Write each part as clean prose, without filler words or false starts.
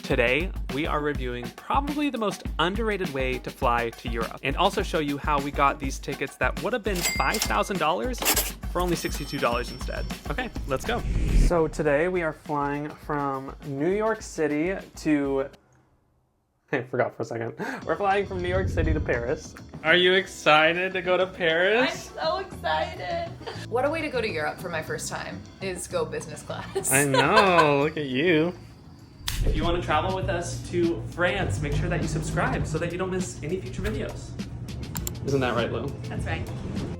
Today, we are reviewing probably the most underrated way to fly to Europe, and also show you how we got these tickets that would have been $5,000 for only $62 instead. Okay, let's go. So today we are flying from New York City to... I forgot for a second. We're flying from New York City to Paris. Are you excited to go to Paris? I'm so excited. What a way to go to Europe for my first time is go business class. I know, look at you. If you want to travel with us to France, make sure that you subscribe so that you don't miss any future videos. Isn't that right, Lu? That's right.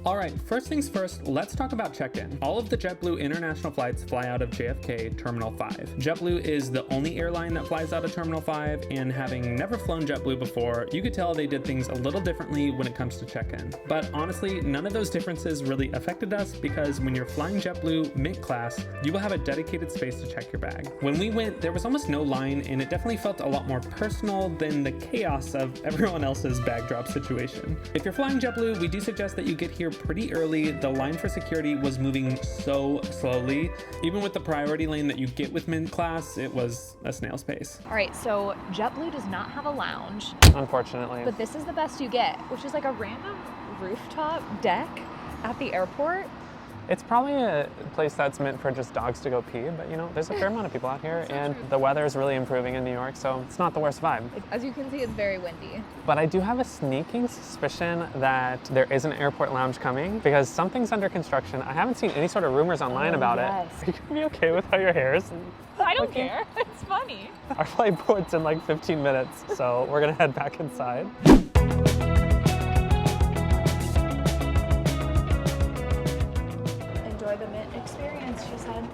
All right, first things first, let's talk about check-in. All of the JetBlue international flights fly out of JFK Terminal 5. JetBlue is the only airline that flies out of Terminal 5, and having never flown JetBlue before, you could tell they did things a little differently when it comes to check-in. But honestly, none of those differences really affected us because when you're flying JetBlue Mint Class, you will have a dedicated space to check your bag. When we went, there was almost no line, and it definitely felt a lot more personal than the chaos of everyone else's bag drop situation. If you're flying JetBlue, we do suggest that you get here pretty early. The line for security was moving so slowly. Even with the priority lane that you get with Mint Class, it was a snail's pace. All right, so JetBlue does not have a lounge. Unfortunately. But this is the best you get, which is like a random rooftop deck at the airport. It's probably a place that's meant for just dogs to go pee, but you know, there's a fair amount of people out here, and the weather is really improving in New York, so it's not the worst vibe. As you can see, it's very windy. But I do have a sneaking suspicion that there is an airport lounge coming because something's under construction. I haven't seen any sort of rumors online about it. Are you gonna be okay with how your hair is? I don't care, it's funny. Our flight board's in like 15 minutes, so we're gonna head back inside. The Mint experience, she said.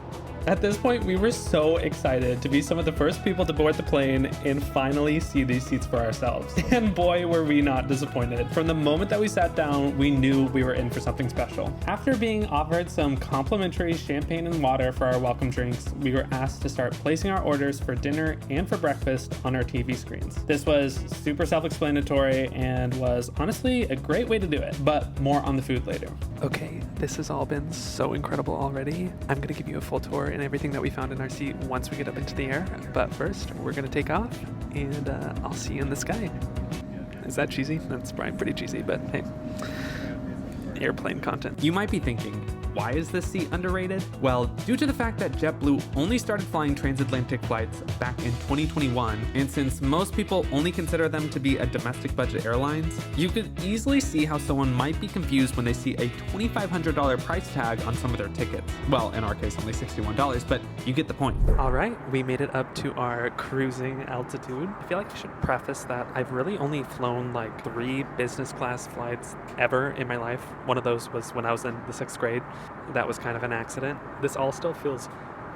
At this point, we were so excited to be some of the first people to board the plane and finally see these seats for ourselves. And boy, were we not disappointed. From the moment that we sat down, we knew we were in for something special. After being offered some complimentary champagne and water for our welcome drinks, we were asked to start placing our orders for dinner and for breakfast on our TV screens. This was super self-explanatory and was honestly a great way to do it, but more on the food later. Okay, this has all been so incredible already. I'm gonna give you a full tour and everything that we found in our seat once we get up into the air. But first, we're gonna take off, and I'll see you in the sky. Is that cheesy? That's probably pretty cheesy, but hey, airplane content. You might be thinking, why is this seat underrated? Well, due to the fact that JetBlue only started flying transatlantic flights back in 2021, and since most people only consider them to be a domestic budget airlines, you could easily see how someone might be confused when they see a $2,500 price tag on some of their tickets. Well, in our case, only $61, but you get the point. All right, we made it up to our cruising altitude. I feel like I should preface that I've really only flown like 3 business class flights ever in my life. One of those was when I was in the 6th grade. That was kind of an accident. This all still feels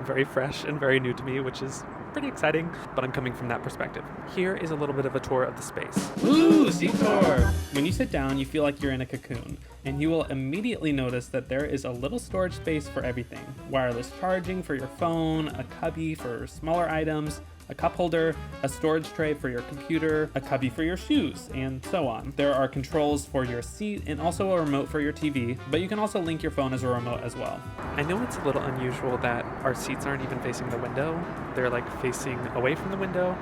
very fresh and very new to me, which is pretty exciting, but I'm coming from that perspective. Here is a little bit of a tour of the space. Ooh, seat tour! When you sit down, you feel like you're in a cocoon, and you will immediately notice that there is a little storage space for everything. Wireless charging for your phone, a cubby for smaller items, a cup holder, a storage tray for your computer, a cubby for your shoes, and so on. There are controls for your seat and also a remote for your TV, but you can also link your phone as a remote as well. I know it's a little unusual that our seats aren't even facing the window. They're like facing away from the window,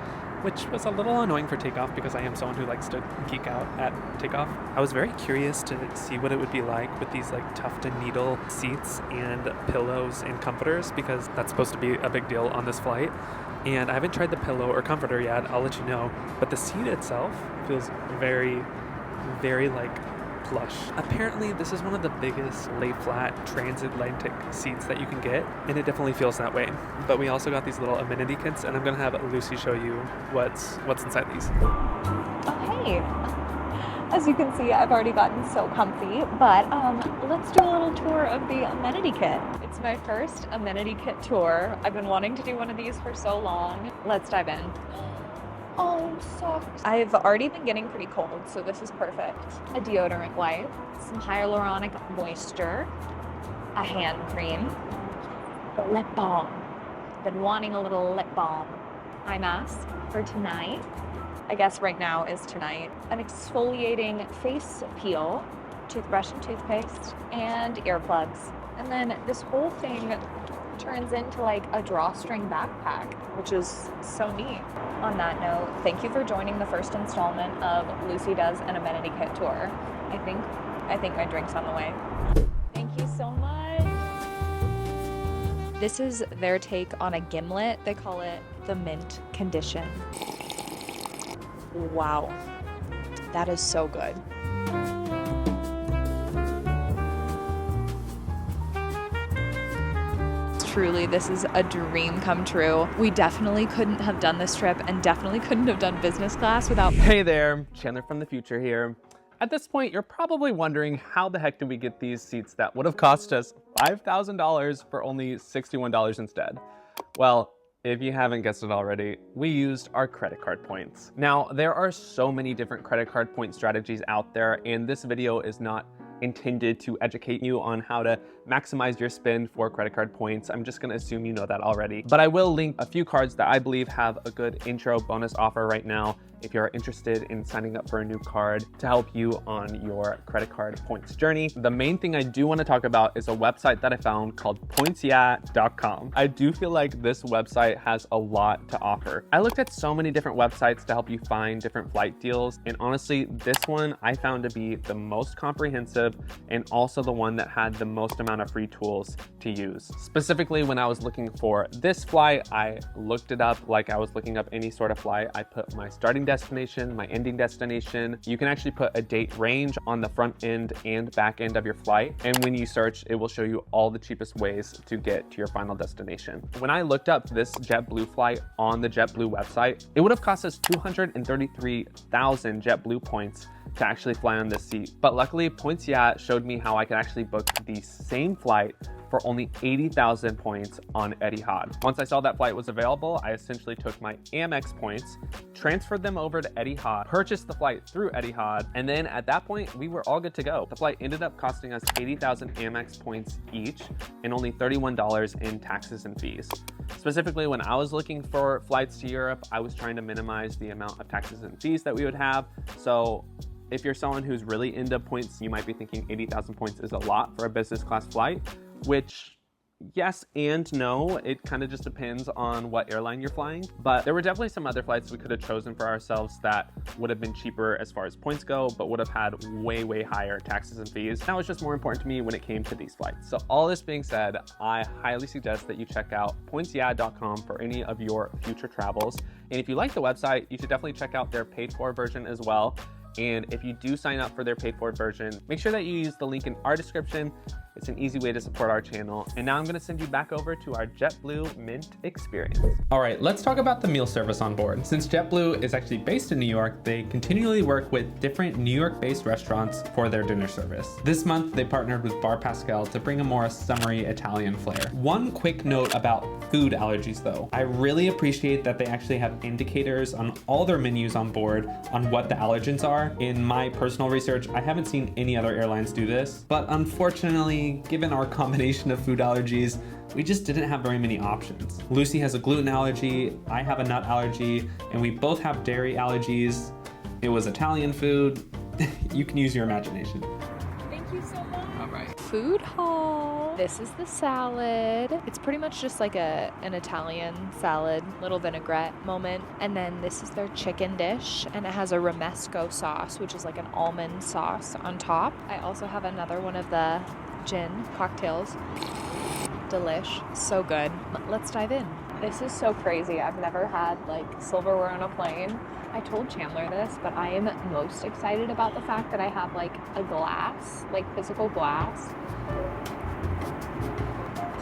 which was a little annoying for takeoff because I am someone who likes to geek out at takeoff. I was very curious to see what it would be like with these like tuft and needle seats and pillows and comforters because that's supposed to be a big deal on this flight. And I haven't tried the pillow or comforter yet, I'll let you know. But the seat itself feels very, very like plush. Apparently this is one of the biggest lay flat transatlantic seats that you can get, and it definitely feels that way. But we also got these little amenity kits, and I'm gonna have Lucy show you what's inside these. Oh, hey. As you can see, I've already gotten so comfy, but let's do a little tour of the amenity kit. It's my first amenity kit tour. I've been wanting to do one of these for so long. Let's dive in. Oh, socks. I've already been getting pretty cold, so this is perfect. A deodorant wipe, some hyaluronic moisture, a hand cream, a lip balm. Been wanting a little lip balm. Eye mask for tonight. I guess right now is tonight. An exfoliating face peel, toothbrush and toothpaste, and earplugs. And then this whole thing turns into like a drawstring backpack, which is so neat. On that note, thank you for joining the first installment of Lucy Does an Amenity Kit Tour. I think my drink's on the way. Thank you so much. This is their take on a gimlet. They call it the mint condition. Wow, that is so good. Truly, this is a dream come true. We definitely couldn't have done this trip and definitely couldn't have done business class without... Hey there, Chandler from the future here. At this point, you're probably wondering how the heck did we get these seats that would have cost us $5,000 for only $61 instead? Well, if you haven't guessed it already, we used our credit card points. Now, there are so many different credit card point strategies out there, and this video is not intended to educate you on how to maximize your spend for credit card points. I'm just gonna assume you know that already. But I will link a few cards that I believe have a good intro bonus offer right now if you're interested in signing up for a new card to help you on your credit card points journey. The main thing I do want to talk about is a website that I found called pointsya.com. I do feel like this website has a lot to offer. I looked at so many different websites to help you find different flight deals, and honestly, this one I found to be the most comprehensive and also the one that had the most amount of free tools to use. Specifically, when I was looking for this flight, I looked it up like I was looking up any sort of flight. I put my starting destination, my ending destination. You can actually put a date range on the front end and back end of your flight. And when you search, it will show you all the cheapest ways to get to your final destination. When I looked up this JetBlue flight on the JetBlue website, it would have cost us 233,000 JetBlue points to actually fly on this seat. But luckily, Points.yeah showed me how I could actually book the same flight for only 80,000 points on Etihad. Once I saw that flight was available, I essentially took my AMEX points, transferred them over to Etihad, purchased the flight through Etihad, and then at that point, we were all good to go. The flight ended up costing us 80,000 AMEX points each and only $31 in taxes and fees. Specifically, when I was looking for flights to Europe, I was trying to minimize the amount of taxes and fees that we would have. So if you're someone who's really into points, you might be thinking 80,000 points is a lot for a business class flight, which yes and no, it kind of just depends on what airline you're flying. But there were definitely some other flights we could have chosen for ourselves that would have been cheaper as far as points go, but would have had way higher taxes and fees. That was just more important to me when it came to these flights. So all this being said, I highly suggest that you check out pointsya.com for any of your future travels. And if you like the website, you should definitely check out their paid for version as well. And if you do sign up for their paid for version, make sure that you use the link in our description. It's an easy way to support our channel. And now I'm gonna send you back over to our JetBlue Mint experience. All right, let's talk about the meal service on board. Since JetBlue is actually based in New York, they continually work with different New York-based restaurants for their dinner service. This month, they partnered with Bar Pascal to bring a more summery Italian flair. One quick note about food allergies though. I really appreciate that they actually have indicators on all their menus on board on what the allergens are. In my personal research, I haven't seen any other airlines do this, but unfortunately, given our combination of food allergies, we just didn't have very many options. Lucy has a gluten allergy, I have a nut allergy, and we both have dairy allergies. It was Italian food. You can use your imagination. Thank you so much. All right. Food haul. This is the salad. It's pretty much just like an Italian salad, little vinaigrette moment. And then this is their chicken dish, and it has a romesco sauce, which is like an almond sauce on top. I also have another one of the gin cocktails. Delish, so good. Let's dive in. This is so crazy. I've never had like silverware on a plane. I told Chandler this, but I am most excited about the fact that I have like a glass, like physical glass.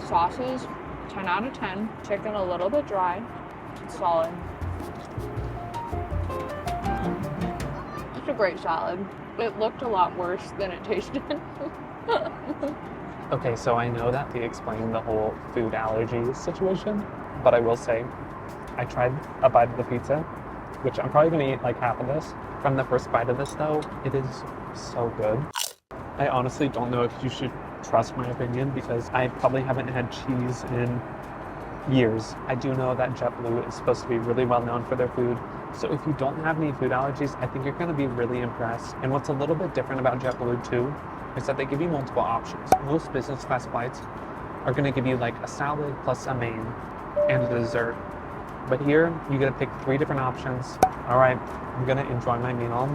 Sauces, 10 out of 10. Chicken a little bit dry, solid. It's a great salad. It looked a lot worse than it tasted. Okay, so I know that they explained the whole food allergy situation, but I will say, I tried a bite of the pizza, which I'm probably gonna eat like half of this. From the first bite of this though, it is so good. I honestly don't know if you should trust my opinion because I probably haven't had cheese in years. I do know that JetBlue is supposed to be really well known for their food. So if you don't have any food allergies, I think you're gonna be really impressed. And what's a little bit different about JetBlue too, is that they give you multiple options. Most business class flights are gonna give you like a salad plus a main and a dessert. But here, you get to pick 3 different options. All right, I'm gonna enjoy my meal,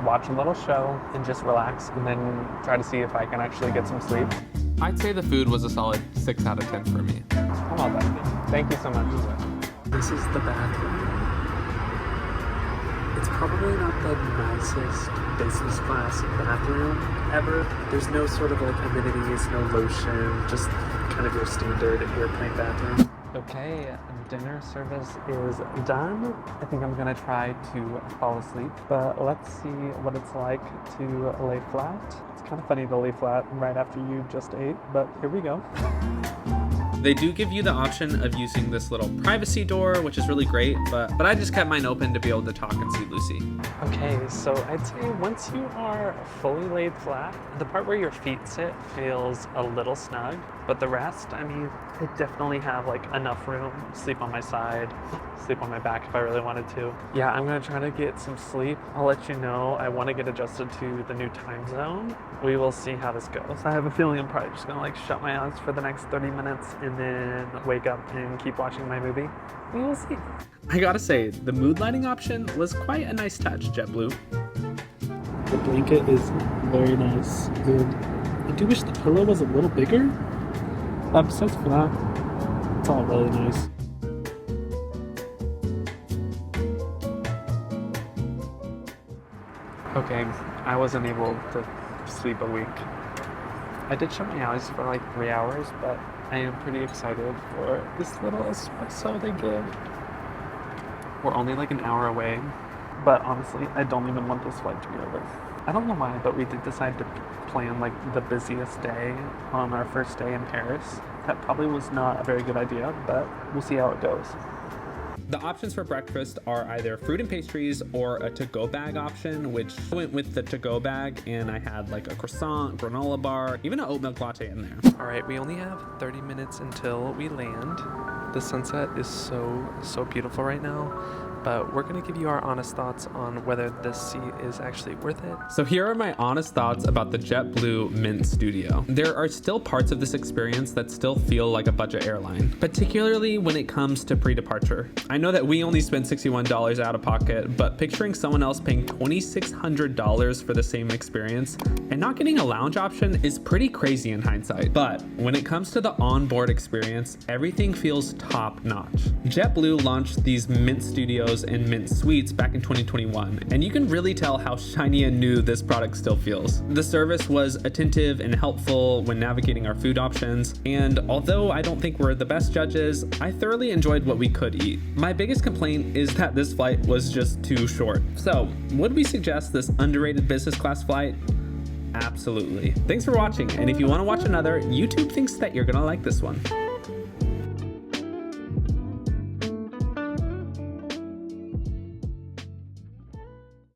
watch a little show, and just relax, and then try to see if I can actually get some sleep. I'd say the food was a solid 6 out of 10 for me. Come on, Becky. Thank you so much. This is the bathroom. It's probably not the nicest business class bathroom ever. There's no sort of like amenities, no lotion, just kind of your standard airplane bathroom. Okay, dinner service is done. I think I'm gonna try to fall asleep, but let's see what it's like to lay flat. It's kind of funny to lay flat right after you just ate, but here we go. They do give you the option of using this little privacy door, which is really great, but I just kept mine open to be able to talk and see Lucy. Okay, so I'd say once you are fully laid flat, the part where your feet sit feels a little snug, but the rest, I mean, I definitely have like enough room. Sleep on my side, sleep on my back if I really wanted to. Yeah, I'm gonna try to get some sleep. I'll let you know. I want to get adjusted to the new time zone. We will see how this goes. I have a feeling I'm probably just gonna like shut my eyes for the next 30 minutes and then wake up and keep watching my movie. We will see. I gotta say, the mood lighting option was quite a nice touch, JetBlue. The blanket is very nice. And I do wish the pillow was a little bigger. Besides for that, it's all really nice. Okay, I wasn't able to sleep a week. I did shut my eyes for like 3 hours, but I am pretty excited for this little espresso they give. We're only like an hour away, but honestly, I don't even want this flight to be over. I don't know why, but we did decide to plan like the busiest day on our first day in Paris. That probably was not a very good idea, but we'll see how it goes. The options for breakfast are either fruit and pastries or a to-go bag option, which I went with the to-go bag, and I had like a croissant, granola bar, even an oat milk latte in there. All right, we only have 30 minutes until we land. The sunset is so beautiful right now, but we're gonna give you our honest thoughts on whether this seat is actually worth it. So here are my honest thoughts about the JetBlue Mint Studio. There are still parts of this experience that still feel like a budget airline, particularly when it comes to pre-departure. I know that we only spent $61 out of pocket, but picturing someone else paying $2,600 for the same experience and not getting a lounge option is pretty crazy in hindsight. But when it comes to the onboard experience, everything feels top notch. JetBlue launched these Mint Studios and Mint Suites back in 2021, and you can really tell how shiny and new this product still feels. The service was attentive and helpful when navigating our food options, and although I don't think we're the best judges, I thoroughly enjoyed what we could eat. My biggest complaint is that this flight was just too short. So, would we suggest this underrated business class flight? Absolutely. Thanks for watching, and if you want to watch another, YouTube thinks that you're gonna like this one.